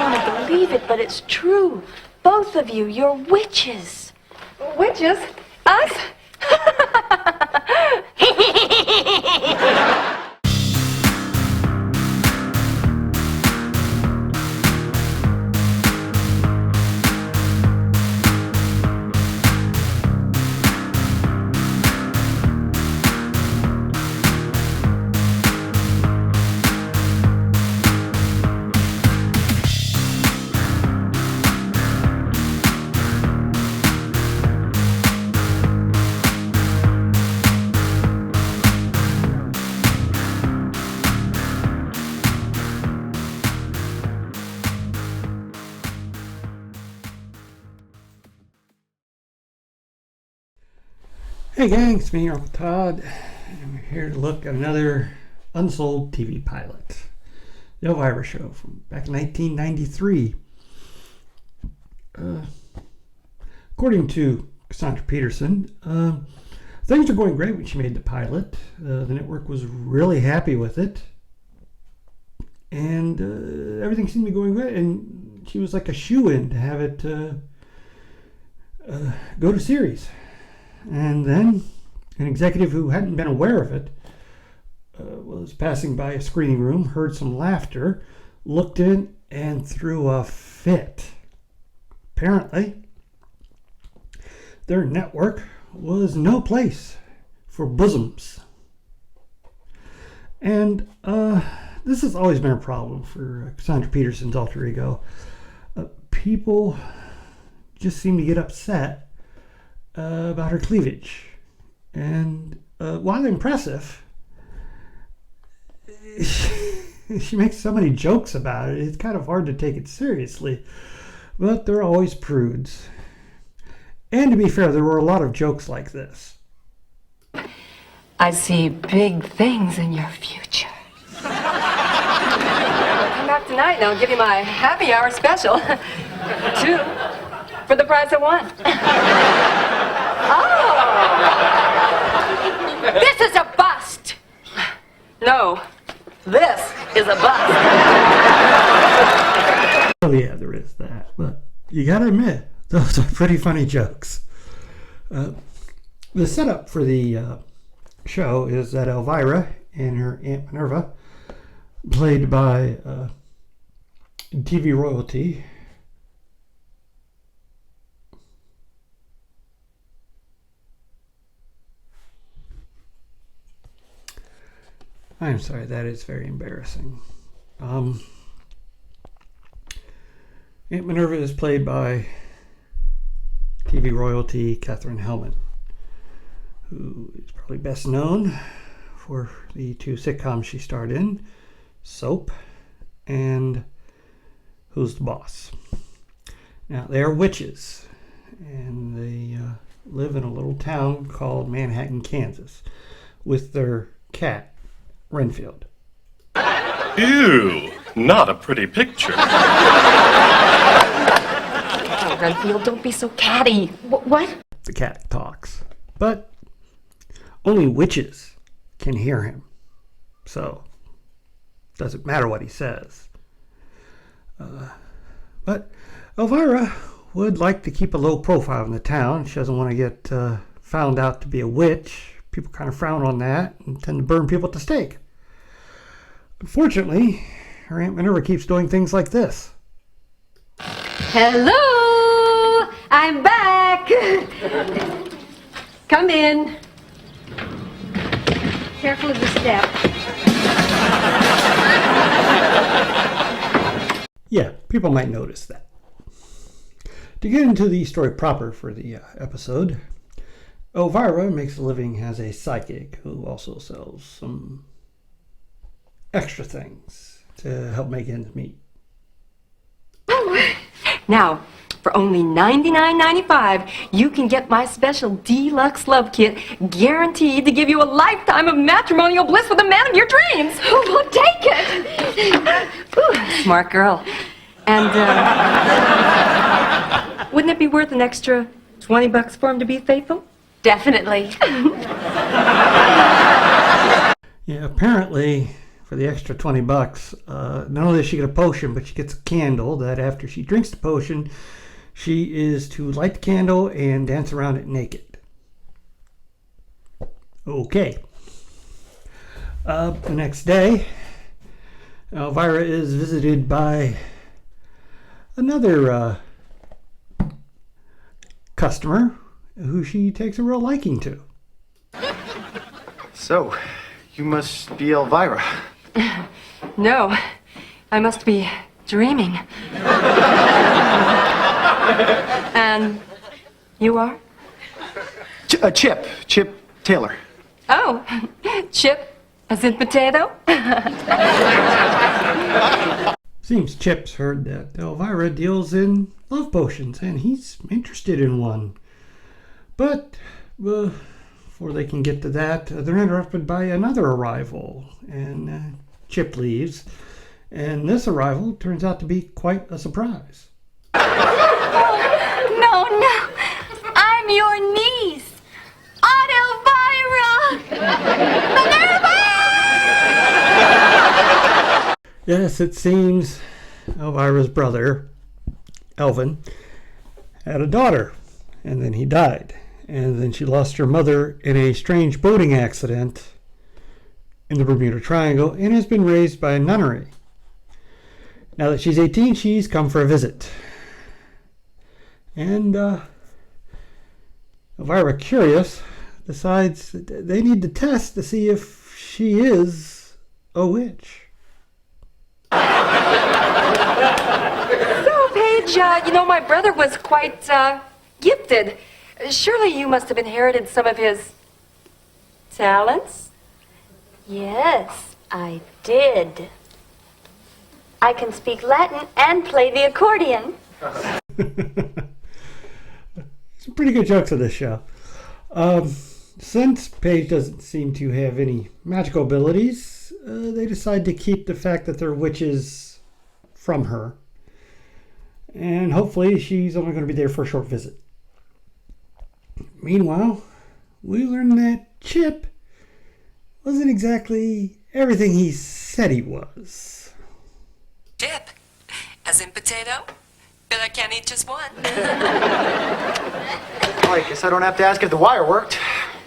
want to believe it, but it's true. Both of you, you're witches. Witches? Us? Hey gang, it's me, Uncle Todd, and we're here to look at another unsold TV pilot, the Elvira Show from back in 1993. According to Cassandra Peterson, things were going great when she made the pilot. The network was really happy with it, and everything seemed to be going great, and she was like a shoo-in to have it go to series. And then an executive who hadn't been aware of it was passing by a screening room, heard some laughter, looked in, and threw a fit. Apparently, their network was no place for bosoms. And this has always been a problem for Cassandra Peterson's alter ego. People just seem to get upset about her cleavage, and while impressive, she makes so many jokes about it, it's kind of hard to take it seriously, but they're always prudes. And to be fair, there were a lot of jokes like this. I see big things in your future. Come back tonight and I'll give you my happy hour special. 2 for the price of 1. Oh! This is a bust! No, this is a bust. Oh yeah, there is that, but you gotta admit, those are pretty funny jokes. The setup for the show is that Elvira and her Aunt Minerva, played by TV royalty, I'm sorry, that is very embarrassing. Aunt Minerva is played by TV royalty Katherine Hellman, who is probably best known for the 2 sitcoms she starred in, Soap and Who's the Boss. Now, they are witches, and they live in a little town called Manhattan, Kansas, with their cat, Renfield. Ew, not a pretty picture. Oh, Renfield, don't be so catty. What? The cat talks, but only witches can hear him, so it doesn't matter what he says. But Elvira would like to keep a low profile in the town. She doesn't want to get found out to be a witch. People kind of frown on that and tend to burn people at the stake. Unfortunately, her Aunt Minerva keeps doing things like this. Hello! I'm back! Come in. Careful of the step. Yeah, people might notice that. To get into the story proper for the episode, Elvira makes a living as a psychic who also sells some extra things to help make ends meet. Now, for only $99.95, you can get my special deluxe love kit, guaranteed to give you a lifetime of matrimonial bliss with the man of your dreams. Oh, well, take it. Ooh, smart girl. And, wouldn't it be worth an extra $20 for him to be faithful? Definitely. Yeah, apparently for the extra $20. Not only does she get a potion, but she gets a candle that after she drinks the potion, she is to light the candle and dance around it naked. Okay. The next day, Elvira is visited by another customer who she takes a real liking to. So, you must be Elvira. No, I must be dreaming. And you are? Chip Taylor. Oh, Chip, as in potato? Seems Chip's heard that Elvira deals in love potions, and he's interested in one. But before they can get to that, they're interrupted by another arrival, and Chip leaves. And this arrival turns out to be quite a surprise. No, I'm your niece, Aunt Elvira! Minerva! Yes, it seems Elvira's brother, Elvin, had a daughter, and then he died. And then she lost her mother in a strange boating accident in the Bermuda Triangle and has been raised by a nunnery. Now that she's 18, she's come for a visit. And Elvira, curious, decides that they need to test to see if she is a witch. So, Paige, my brother was quite gifted. Surely you must have inherited some of his talents? Yes, I did. I can speak Latin and play the accordion. Some pretty good jokes on this show. Since Paige doesn't seem to have any magical abilities, they decide to keep the fact that they're witches from her. And hopefully she's only going to be there for a short visit. Meanwhile, we learn that Chip wasn't exactly everything he said he was. Chip, as in potato? But I can't eat just one. Well, I guess I don't have to ask if the wire worked.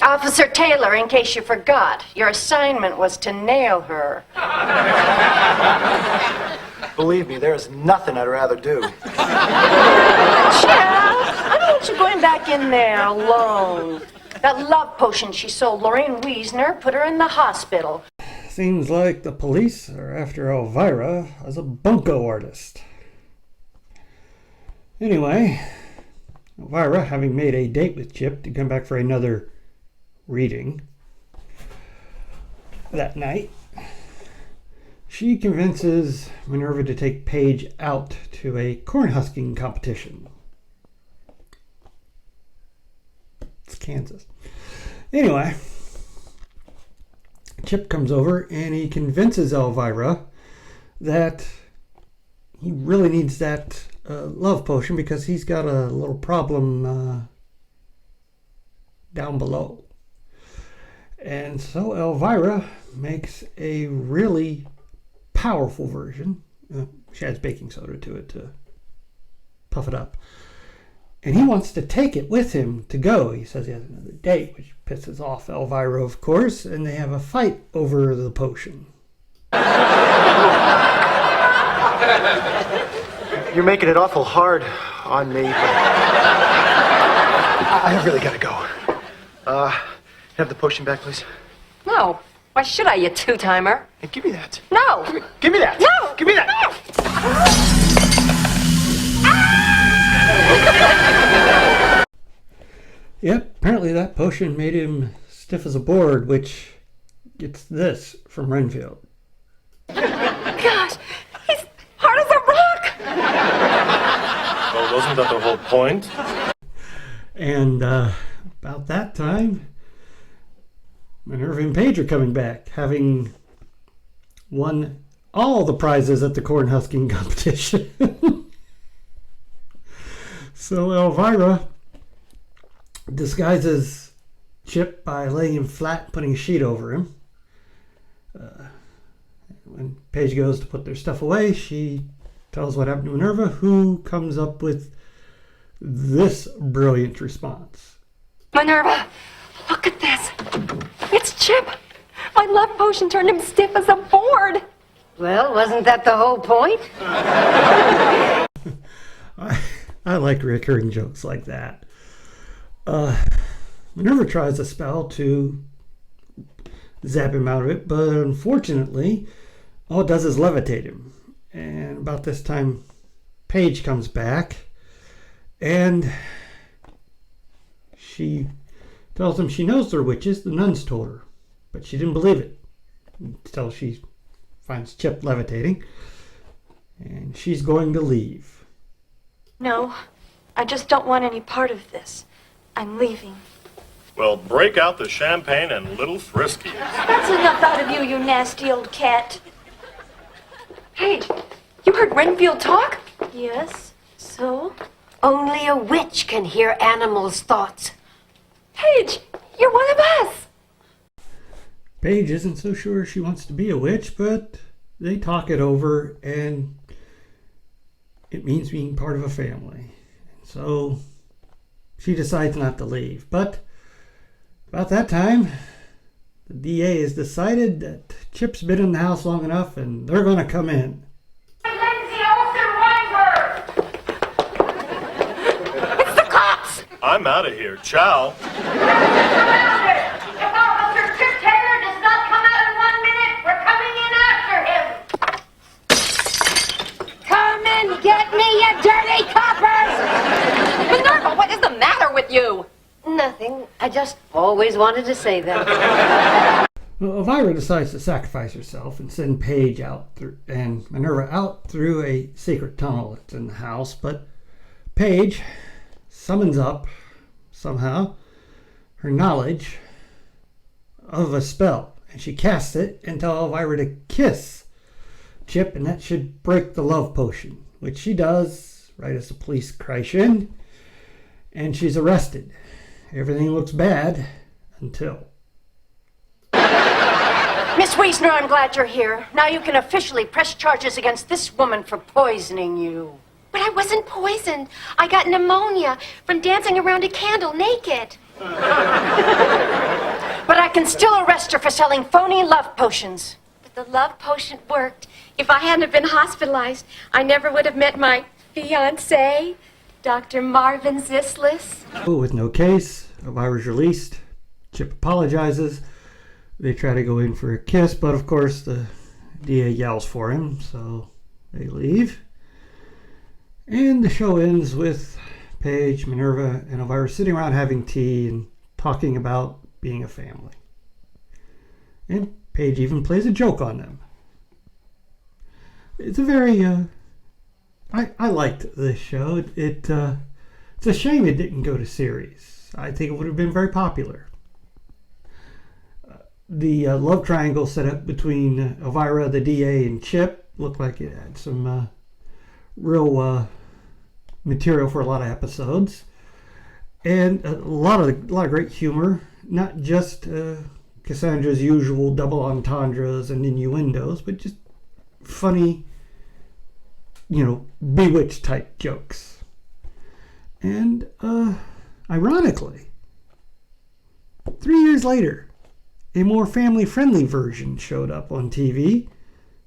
Officer Taylor, in case you forgot, your assignment was to nail her. Believe me, there is nothing I'd rather do. Chip, I don't want you going back in there alone. That love potion she sold Lorraine Wiesner put her in the hospital. Seems like the police are after Elvira as a bunco artist. Anyway, Elvira, having made a date with Chip to come back for another reading that night, she convinces Minerva to take Paige out to a corn husking competition. It's Kansas. Anyway, Chip comes over and he convinces Elvira that he really needs that love potion because he's got a little problem down below. And so Elvira makes a really powerful version. She adds baking soda to it to puff it up. And he wants to take it with him to go. He says he has another date, which pisses off Elvira, of course, and they have a fight over the potion. You're making it awful hard on me, but I really gotta go. Have the potion back, please. No. Why should I, you two-timer? Hey, give me that. No. Give me that. No. Give me that. No. Yep, apparently that potion made him stiff as a board, which gets this from Renfield. Gosh, he's hard as a rock. Well, wasn't that the whole point? And about that time, Minerva and Paige are coming back, having won all the prizes at the corn husking competition. So Elvira disguises Chip by laying him flat, putting a sheet over him. when Paige goes to put their stuff away, she tells what happened to Minerva, who comes up with this brilliant response. Minerva, look at this. It's Chip. My love potion turned him stiff as a board. Well, wasn't that the whole point? I like recurring jokes like that. Minerva tries a spell to zap him out of it, but unfortunately, all it does is levitate him. And about this time, Paige comes back, and she tells them she knows they're witches. The nuns told her, but she didn't believe it until she finds Chip levitating, and she's going to leave. No, I just don't want any part of this. I'm leaving. Well, break out the champagne and little frisky. That's enough out of you, you nasty old cat. Paige, you heard Renfield talk? Yes, so? Only a witch can hear animals' thoughts. Paige, you're one of us. Paige isn't so sure she wants to be a witch, but they talk it over, and it means being part of a family. So she decides not to leave. But about that time, the DA has decided that Chip's been in the house long enough, and they're going to come in. It's the cops. I'm out of here. Ciao. If Officer Chip Taylor does not come out in 1 minute, we're coming in after him. Come and get me, you dirty coppers! Minerva, what is the matter with you? Nothing. I just always wanted to say that. Well, Elvira decides to sacrifice herself and send Paige and Minerva out through a secret tunnel that's in the house, but Paige summons up, somehow, her knowledge of a spell, and she casts it and tells Elvira to kiss Chip, and that should break the love potion, which she does right as the police crash in, and she's arrested. Everything looks bad until... Miss Wiesner, I'm glad you're here. Now you can officially press charges against this woman for poisoning you. But I wasn't poisoned. I got pneumonia from dancing around a candle naked. But I can still arrest her for selling phony love potions. But the love potion worked. If I hadn't have been hospitalized, I never would have met my fiancé, Dr. Marvin Zislis. With no case, Elvira's released. Chip apologizes. They try to go in for a kiss, but of course the DA yells for him, so they leave. And the show ends with Paige, Minerva, and Elvira sitting around having tea and talking about being a family. And Paige even plays a joke on them. It's a very... I liked this show. It's a shame it didn't go to series. I think it would have been very popular. The love triangle set up between Elvira, the DA, and Chip looked like it had some real material for a lot of episodes, and a lot of great humor. Not just Cassandra's usual double entendres and innuendos, but just funny, bewitched type jokes. And ironically, 3 years later, a more family-friendly version showed up on TV,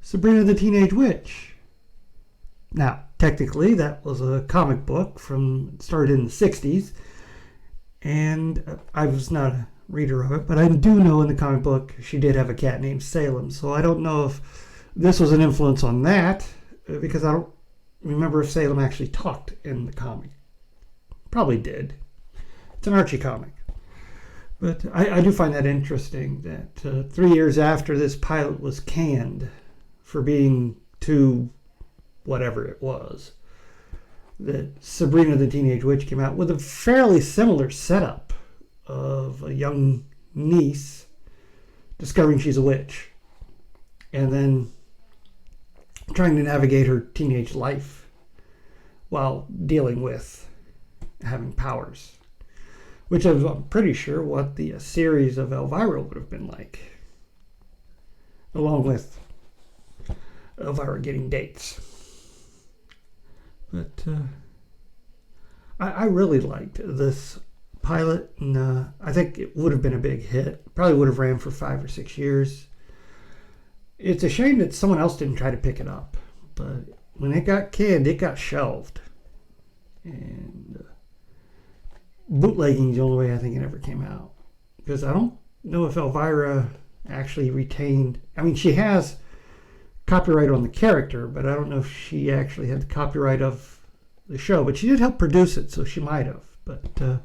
Sabrina the Teenage Witch. Now, technically, that was a comic book started in the 60s, and I was not a reader of it, but I do know in the comic book she did have a cat named Salem, so I don't know if this was an influence on that, because I don't remember if Salem actually talked in the comic. Probably did. It's an Archie comic. But I do find that interesting that 3 years after this pilot was canned for being too whatever it was, that Sabrina the Teenage Witch came out with a fairly similar setup of a young niece discovering she's a witch and then trying to navigate her teenage life while dealing with having powers. Which I'm pretty sure what the series of Elvira would have been like. Along with Elvira getting dates. But I really liked this pilot, and I think it would have been a big hit. Probably would have ran for 5 or 6 years. It's a shame that someone else didn't try to pick it up, but when it got canned, it got shelved. And bootlegging is the only way I think it ever came out. Because I don't know if Elvira actually retained... I mean, she has copyright on the character, but I don't know if she actually had the copyright of the show. But she did help produce it, so she might have. But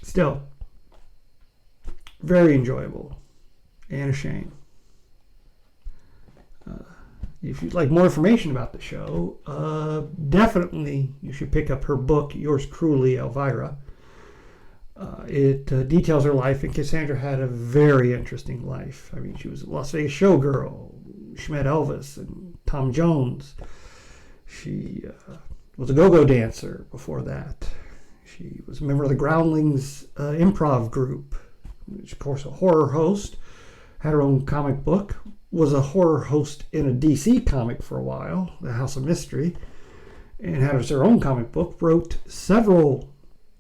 still, very enjoyable and a shame. If you'd like more information about the show, definitely you should pick up her book, Yours Cruelly, Elvira. It details her life, and Cassandra had a very interesting life. I mean, she was a Las Vegas showgirl. She met Elvis and Tom Jones. She was a go-go dancer before that. She was a member of the Groundlings improv group. She was, of course, a horror host. Had her own comic book. Was a horror host in a DC comic for a while, The House of Mystery, and had her own comic book. Wrote several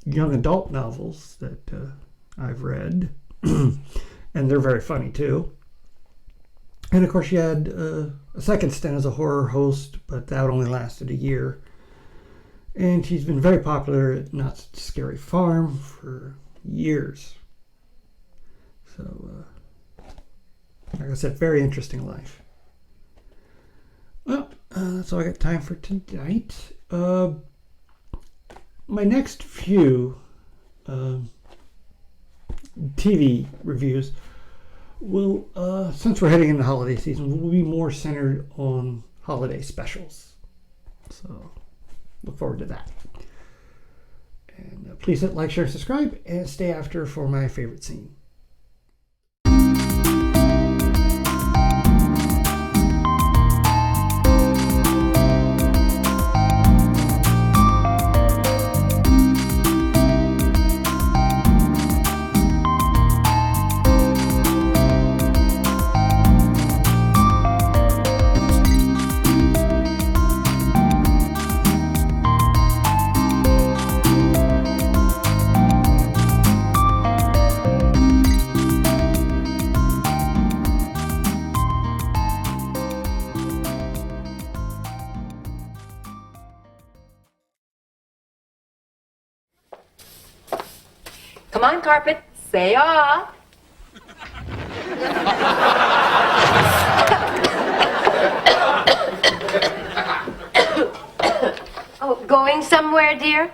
young adult novels that I've read, and they're very funny too. And of course, she had a second stint as a horror host, but that only lasted a year. And she's been very popular at Not Such a Scary Farm for years. So, like I said, very interesting life. Well, that's all I got time for tonight. My next few TV reviews will, since we're heading into holiday season, will be more centered on holiday specials. So, look forward to that. And please hit like, share, and subscribe, and stay after for my favorite scene. Come on, carpet. Say ah. Oh, going somewhere, dear?